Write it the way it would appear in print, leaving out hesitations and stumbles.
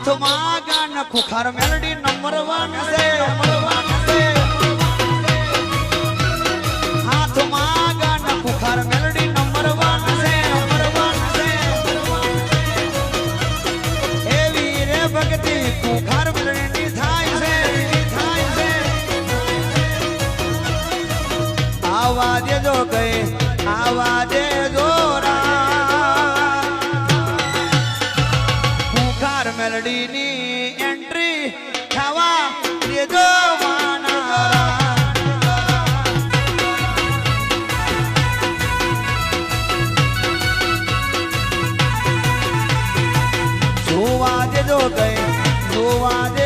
હાથમાં ગાન ખુખાર મેલડી નંબર 1 છે હાથમાં ગાન ખુખાર મેલડી નંબર 1 છે એવી રે ભક્તિ ખુખાર મેલડી થાય છે આવા દેજો કઈ આવા દેજો મેલડી ની એન્ટ્રી થવા દેજો જોવા દેજો કઈ જોવા દે